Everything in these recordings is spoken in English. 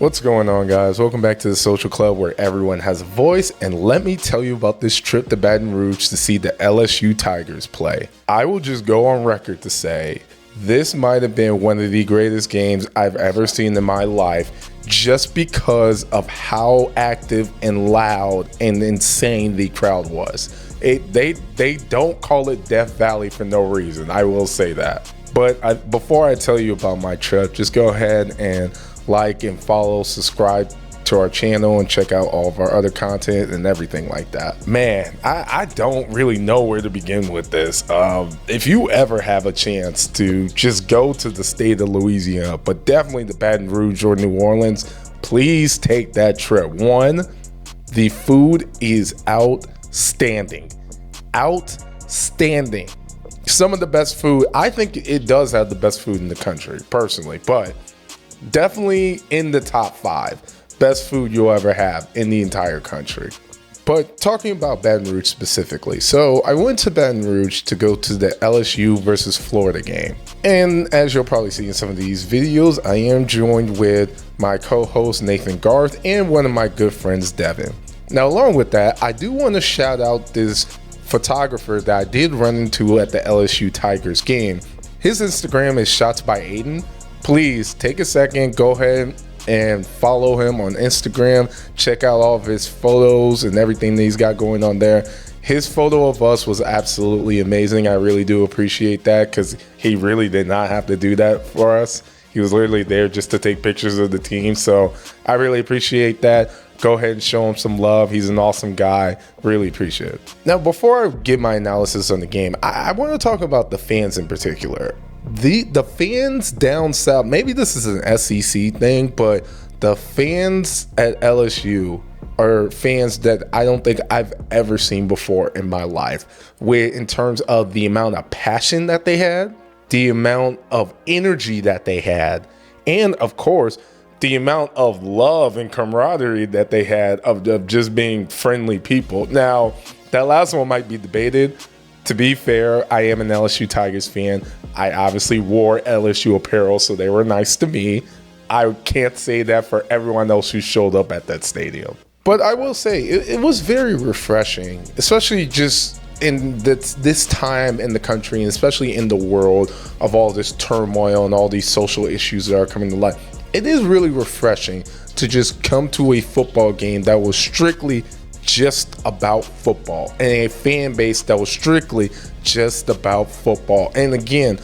What's going on, guys? Welcome back to the Social Club where everyone has a voice, and let me tell you about this trip to Baton Rouge to see the LSU Tigers play. I will just go on record to say this might have been one of the greatest games I've ever seen in my life, just because of how active and loud and insane the crowd was. They don't call it Death Valley for no reason, I will say that. But before I tell you about my trip, just go ahead and like and follow, subscribe to our channel, and check out all of our other content and everything like that. Man, I don't really know where to begin with this. If you ever have a chance to just go to the state of Louisiana, but definitely the Baton Rouge or New Orleans, please take that trip. One, the food is outstanding. Outstanding. Some of the best food. I think it does have the best food in the country, personally, but definitely in the top 5 best food you'll ever have in the entire country. But talking about Baton Rouge specifically, so I went to Baton Rouge to go to the LSU versus Florida game. And as you'll probably see in some of these videos, I am joined with my co-host Nathan Garth and one of my good friends Devin. Now, along with that, I do want to shout out this photographer that I did run into at the LSU Tigers game. His Instagram is Shots by Aiden. Please take a second, go ahead and follow him on Instagram. Check out all of his photos and everything that he's got going on there. His photo of us was absolutely amazing. I really do appreciate that because he really did not have to do that for us. He was literally there just to take pictures of the team. So I really appreciate that. Go ahead and show him some love. He's an awesome guy. Really appreciate it. Now, before I give my analysis on the game, I want to talk about the fans in particular. The fans down south, maybe this is an SEC thing, but the fans at LSU are fans that I don't think I've ever seen before in my life, in terms of the amount of passion that they had, the amount of energy that they had, and of course, the amount of love and camaraderie that they had of just being friendly people. Now, that last one might be debated. To be fair, I am an LSU Tigers fan. I obviously wore LSU apparel, so they were nice to me. I can't say that for everyone else who showed up at that stadium. But I will say, it was very refreshing, especially just in this time in the country, and especially in the world of all this turmoil and all these social issues that are coming to light. It is really refreshing to just come to a football game that was strictly just about football, and a fan base that was strictly just about football. And again,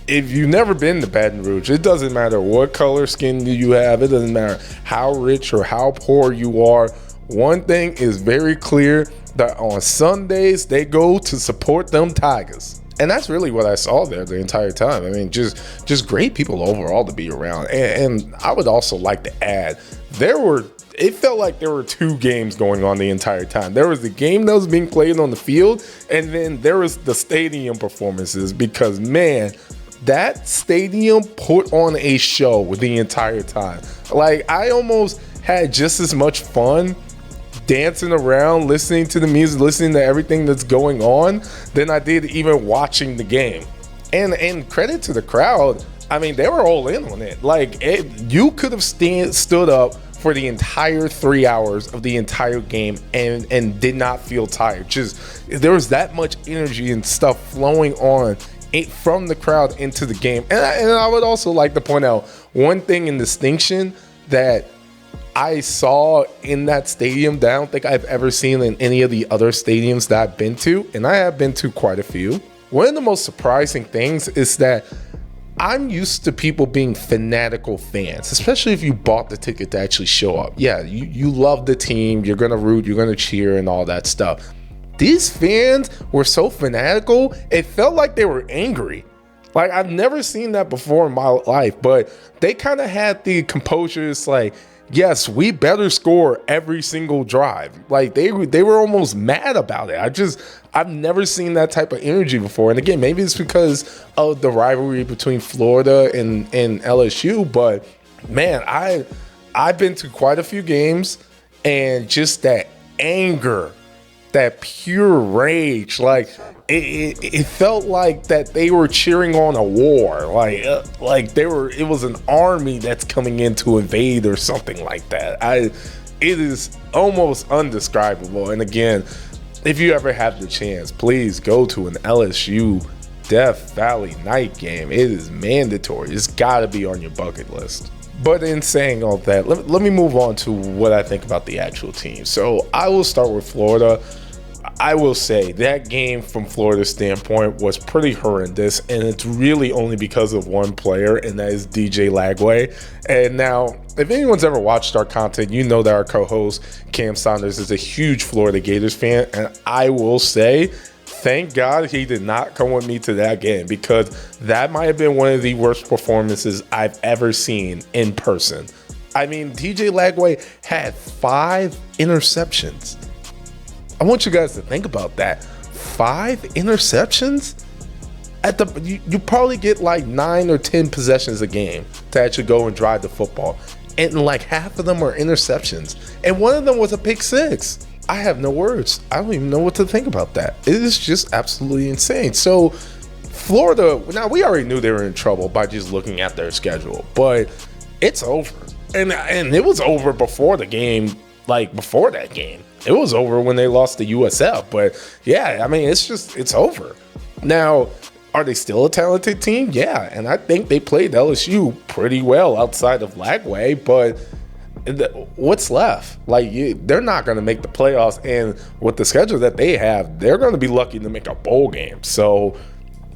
if you've never been to Baton Rouge, it doesn't matter what color skin you have, it doesn't matter how rich or how poor you are. One thing is very clear, that on Sundays they go to support them Tigers. And that's really what I saw there the entire time. I mean, just great people overall to be around. And I would also like to add, it felt like there were 2 games going on the entire time. There was the game that was being played on the field, and then there was the stadium performances, because man, that stadium put on a show the entire time. Like, I almost had just as much fun dancing around, listening to the music, listening to everything that's going on, than I did even watching the game. And credit to the crowd. I mean, they were all in on it. Like, you could have stood up for the entire 3 hours of the entire game and did not feel tired. Just, there was that much energy and stuff flowing on from the crowd into the game. And I would also like to point out one thing in distinction that I saw in that stadium that I don't think I've ever seen in any of the other stadiums that I've been to, and I have been to quite a few. One of the most surprising things is that I'm used to people being fanatical fans, especially if you bought the ticket to actually show up. Yeah, you love the team, you're gonna root, you're gonna cheer and all that stuff. These fans were so fanatical, it felt like they were angry. Like, I've never seen that before in my life, but they kind of had the composure. It's like, yes, we better score every single drive. Like, they were almost mad about it. I've never seen that type of energy before. And again, maybe it's because of the rivalry between Florida and LSU, but man, I've been to quite a few games, and just that anger that pure rage. Like it felt like that they were cheering on a war. Like they were. It was an army that's coming in to invade or something like that. It is almost undescribable. And again, if you ever have the chance, please go to an LSU Death Valley night game. It is mandatory. It's got to be on your bucket list. But in saying all that, let me move on to what I think about the actual team. So I will start with Florida. I will say that game from Florida's standpoint was pretty horrendous, and it's really only because of one player, and that is DJ Lagway. And now, if anyone's ever watched our content, you know that our co-host Cam Saunders is a huge Florida Gators fan, and I will say, thank God he did not come with me to that game, because that might have been one of the worst performances I've ever seen in person. I mean, DJ Lagway had 5 interceptions. I want you guys to think about that. 5 interceptions? You probably get like 9 or 10 possessions a game to actually go and drive the football. And like half of them are interceptions. And one of them was a pick 6. I have no words. I don't even know what to think about that. It is just absolutely insane. So Florida, now we already knew they were in trouble by just looking at their schedule, but it's over. And it was over before the game, like before that game. It was over when they lost to USF, but yeah, I mean, it's over. Now, are they still a talented team? Yeah, and I think they played LSU pretty well outside of Lagway, but what's left? Like, they're not going to make the playoffs, and with the schedule that they have, they're going to be lucky to make a bowl game. So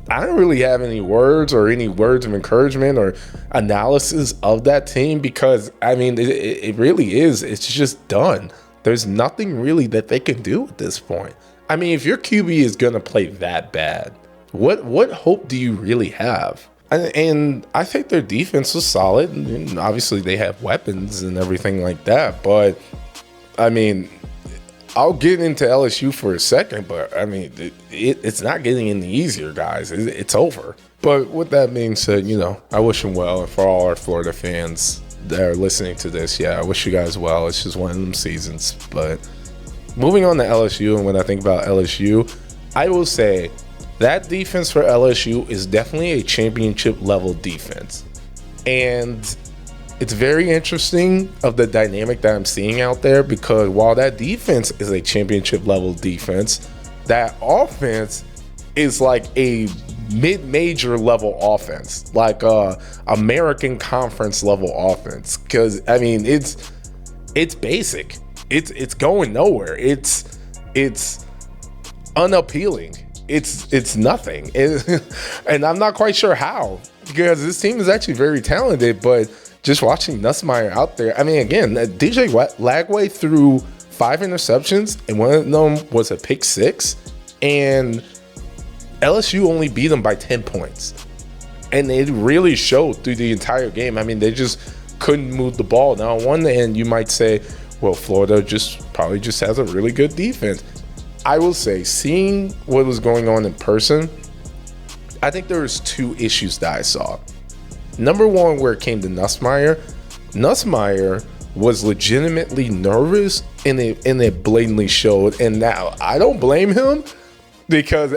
I don't really have any words of encouragement or analysis of that team, because, I mean, it really is. It's just done. There's nothing really that they can do at this point. I mean, if your QB is going to play that bad, what hope do you really have? And I think their defense was solid. And obviously, they have weapons and everything like that. But, I mean, I'll get into LSU for a second. But, I mean, it's not getting any easier, guys. It's over. But with that being said, I wish them well. And for all our Florida fans that are listening to this, yeah, I wish you guys well. It's just one of them seasons. But moving on to LSU, and when I think about LSU, I will say that defense for LSU is definitely a championship level defense. And it's very interesting of the dynamic that I'm seeing out there, because while that defense is a championship level defense, that offense is like a mid-major level offense, like American Conference level offense. Because I mean, it's basic. It's going nowhere. It's unappealing. It's nothing. And I'm not quite sure how, because this team is actually very talented. But just watching Nussmeier out there, I mean, again, DJ Lagway threw 5 interceptions, and one of them was a pick 6, and LSU only beat them by 10 points. And it really showed through the entire game. I mean, they just couldn't move the ball. Now, on one hand, you might say, well, Florida probably just has a really good defense. I will say, seeing what was going on in person, I think there was 2 issues that I saw. Number one, where it came to Nussmeier was legitimately nervous, and it blatantly showed. And now I don't blame him, because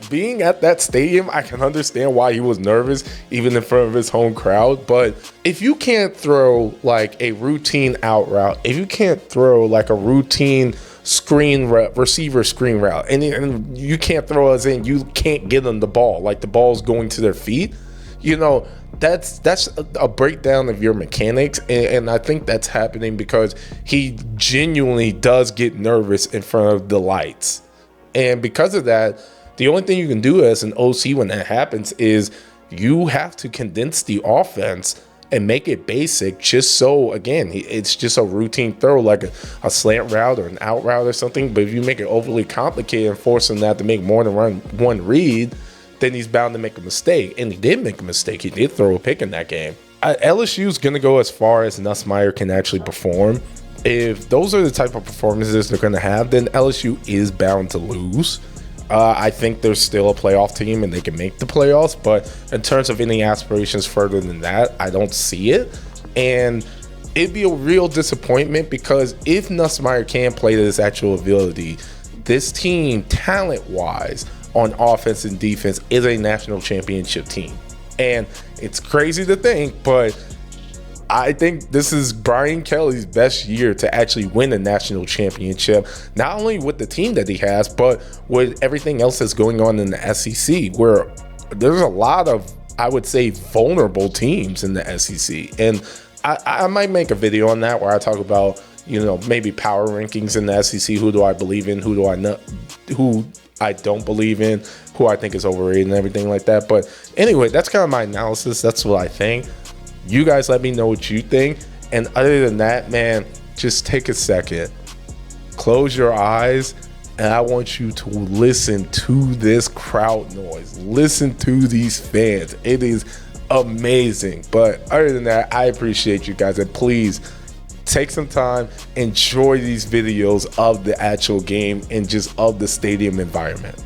being at that stadium, I can understand why he was nervous, even in front of his home crowd. But if you can't throw like a routine out route, if you can't throw like a routine receiver screen route, and you can't throw as in you can't get them the ball, like the ball's going to their feet, that's a breakdown of your mechanics. And I think that's happening because he genuinely does get nervous in front of the lights. And because of that, the only thing you can do as an OC when that happens is you have to condense the offense and make it basic, just so, again, it's just a routine throw, like a slant route or an out route or something. But if you make it overly complicated and force him to make more than one read, then he's bound to make a mistake. And he did make a mistake. He did throw a pick in that game. LSU is going to go as far as Nussmeier can actually perform. If those are the type of performances they're going to have, then LSU is bound to lose. I think they're still a playoff team and they can make the playoffs, but in terms of any aspirations further than that, I don't see it. And it'd be a real disappointment, because if Nussmeier can play to his actual ability, this team, talent-wise, on offense and defense, is a national championship team. And it's crazy to think, but I think this is Brian Kelly's best year to actually win a national championship, not only with the team that he has, but with everything else that's going on in the SEC, where there's a lot of, I would say, vulnerable teams in the SEC. And I might make a video on that where I talk about, maybe power rankings in the SEC. Who do I believe in? Who do I not? Who I don't believe in? Who I think is overrated and everything like that. But anyway, that's kind of my analysis. That's what I think. You guys let me know what you think. And other than that, man, just take a second, close your eyes, and I want you to listen to this crowd noise. Listen to these fans. It is amazing. But other than that, I appreciate you guys. And please take some time, enjoy these videos of the actual game and just of the stadium environment.